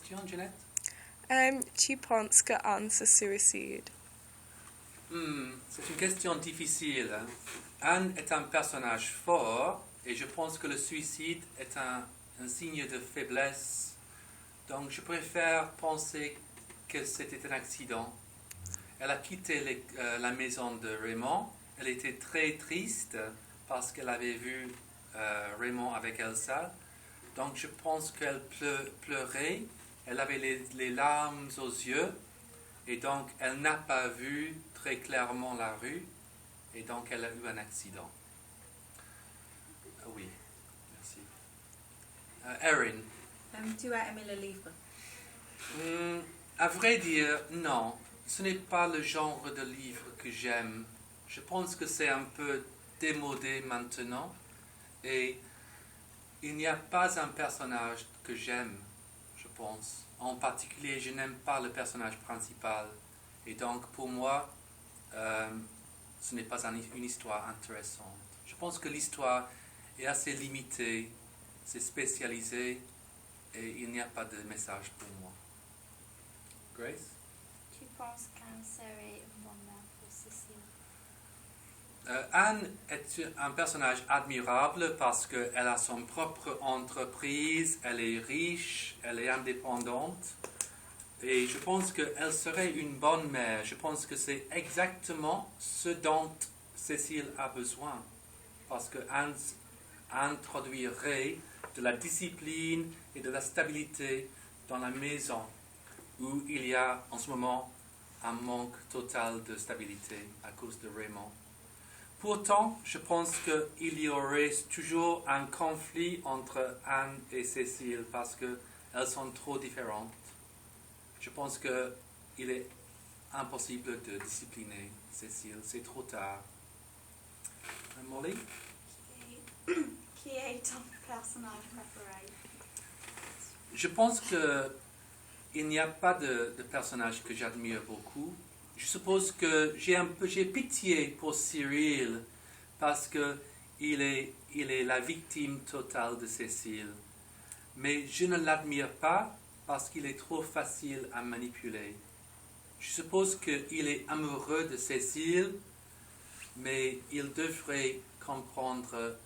question, Jeanette? Tu penses que Anne se suicide? C'est une question difficile. Anne est un personnage fort et je pense que le suicide est un signe de faiblesse. Donc je préfère penser que c'était un accident. Elle a quitté la maison de Raymond. Elle était très triste parce qu'elle avait vu Raymond avec Elsa. Donc je pense qu'elle pleurait. Elle avait les larmes aux yeux. Et donc elle n'a pas vu très clairement la rue. Et donc elle a eu un accident. Oui, merci. Erin. Tu as aimé le livre? À vrai dire, non. Ce n'est pas le genre de livre que j'aime. Je pense que c'est un peu démodé maintenant. Et il n'y a pas un personnage que j'aime, je pense. En particulier, je n'aime pas le personnage principal. Et donc, pour moi, ce n'est pas une histoire intéressante. Je pense que l'histoire est assez limitée, c'est spécialisé, et il n'y a pas de message pour moi. Grace? Tu penses qu'Anne serait une bonne mère pour Cécile? Anne est un personnage admirable parce qu'elle a son propre entreprise, elle est riche, elle est indépendante. Et je pense qu'elle serait une bonne mère. Je pense que c'est exactement ce dont Cécile a besoin. Parce que Anne introduirait de la discipline et de la stabilité dans la maison où il y a en ce moment un manque total de stabilité à cause de Raymond. Pourtant, je pense qu'il y aurait toujours un conflit entre Anne et Cécile parce qu'elles sont trop différentes. Je pense qu'il est impossible de discipliner Cécile, c'est trop tard. Molly? Qui est ton personnage préféré? Je pense qu'il n'y a pas de personnage que j'admire beaucoup. Je suppose que j'ai pitié pour Cyril parce qu'il est la victime totale de Cécile. Mais je ne l'admire pas parce qu'il est trop facile à manipuler. Je suppose qu'il est amoureux de Cécile, mais il devrait comprendre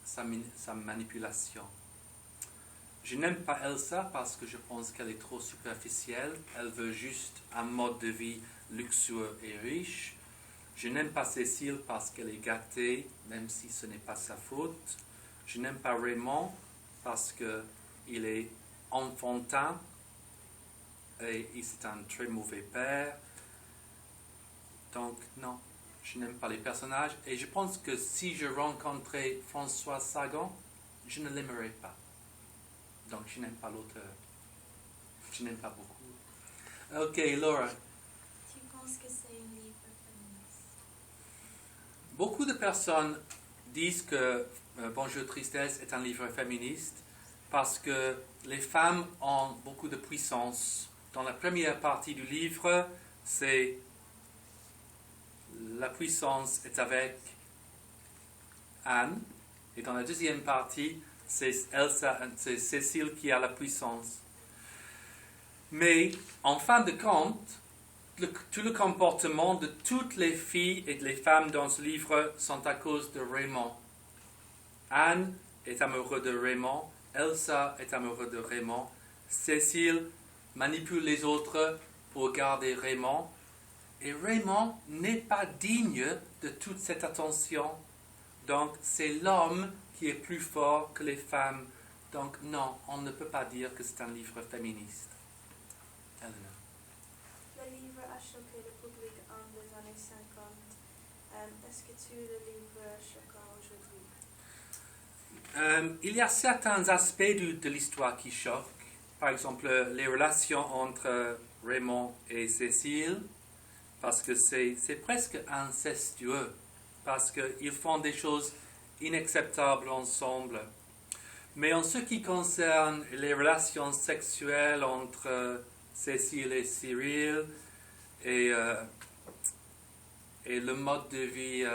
sa manipulation. Je n'aime pas Elsa parce que je pense qu'elle est trop superficielle. Elle veut juste un mode de vie luxueux et riche. Je n'aime pas Cécile parce qu'elle est gâtée, même si ce n'est pas sa faute. Je n'aime pas Raymond parce qu'il est enfantin et c'est un très mauvais père. Donc non, je n'aime pas les personnages. Et je pense que si je rencontrais François Sagan, je ne l'aimerais pas. Donc je n'aime pas l'auteur. Je n'aime pas beaucoup. Ok, Laura. Tu penses que c'est un livre féministe? Beaucoup de personnes disent que Bonjour Tristesse est un livre féministe parce que les femmes ont beaucoup de puissance. Dans la première partie du livre, c'est la puissance est avec Anne, et dans la deuxième partie, c'est Cécile qui a la puissance. Mais en fin de compte, tout le comportement de toutes les filles et les femmes dans ce livre sont à cause de Raymond. Anne est amoureuse de Raymond, Elsa est amoureuse de Raymond, Cécile manipule les autres pour garder Raymond, et Raymond n'est pas digne de toute cette attention. Donc c'est l'homme qui est plus fort que les femmes. Donc non, on ne peut pas dire que c'est un livre féministe. Elena. Le livre a choqué le public en les années 50. Est-ce que tu le livre choquant aujourd'hui? Il y a certains aspects de l'histoire qui choquent. Par exemple, les relations entre Raymond et Cécile, parce que c'est presque incestueux, parce qu'ils font des choses inacceptables ensemble. Mais en ce qui concerne les relations sexuelles entre Cécile et Cyril et le mode de vie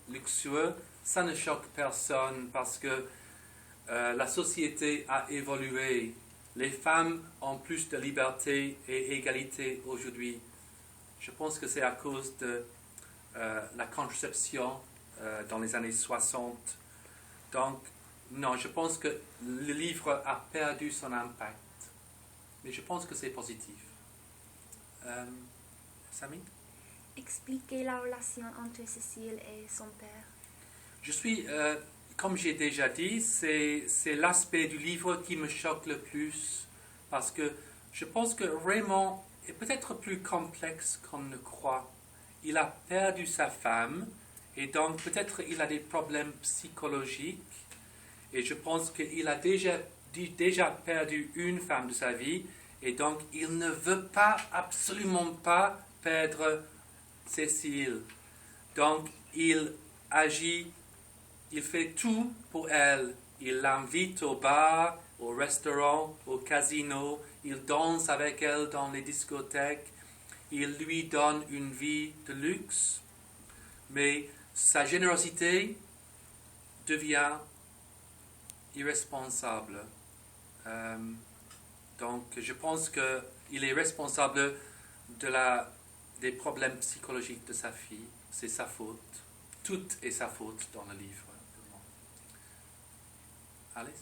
luxueux, ça ne choque personne parce que la société a évolué les femmes ont plus de liberté et égalité aujourd'hui. Je pense que c'est à cause de la contraception dans les années 60. Donc, non, je pense que le livre a perdu son impact. Mais je pense que c'est positif. Samy? Expliquez la relation entre Cécile et son père. Je suis, comme j'ai déjà dit, c'est l'aspect du livre qui me choque le plus. Parce que je pense que Raymond est peut-être plus complexe qu'on ne croit. Il a perdu sa femme et donc peut-être il a des problèmes psychologiques. Et je pense qu'il a déjà perdu une femme de sa vie et donc il ne veut pas, absolument pas perdre Cécile. Donc il agit, il fait tout pour elle. Il l'invite au bar, au restaurant, au casino, il danse avec elle dans les discothèques, il lui donne une vie de luxe, mais sa générosité devient irresponsable. Donc je pense qu'il est responsable des problèmes psychologiques de sa fille. C'est sa faute. Tout est sa faute dans le livre. Alice?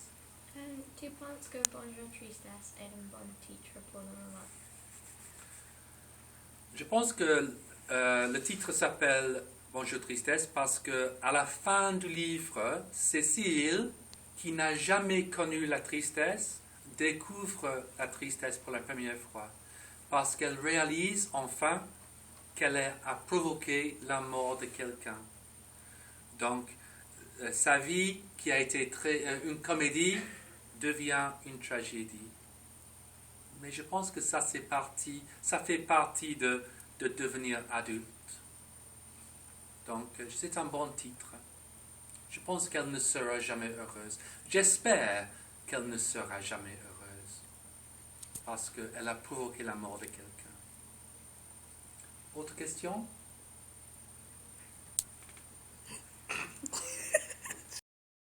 Tu penses que Bonjour Tristesse est une bonne titre pour le roman? Je pense que le titre s'appelle Bonjour Tristesse parce que à la fin du livre, Cécile, qui n'a jamais connu la tristesse, découvre la tristesse pour la première fois parce qu'elle réalise enfin qu'elle a provoqué la mort de quelqu'un. Donc, sa vie, qui a été une comédie, devient une tragédie. Mais je pense que ça fait partie de devenir adulte. Donc, c'est un bon titre. Je pense qu'elle ne sera jamais heureuse. J'espère qu'elle ne sera jamais heureuse. Parce qu'elle a provoqué la mort de quelqu'un. Autre question?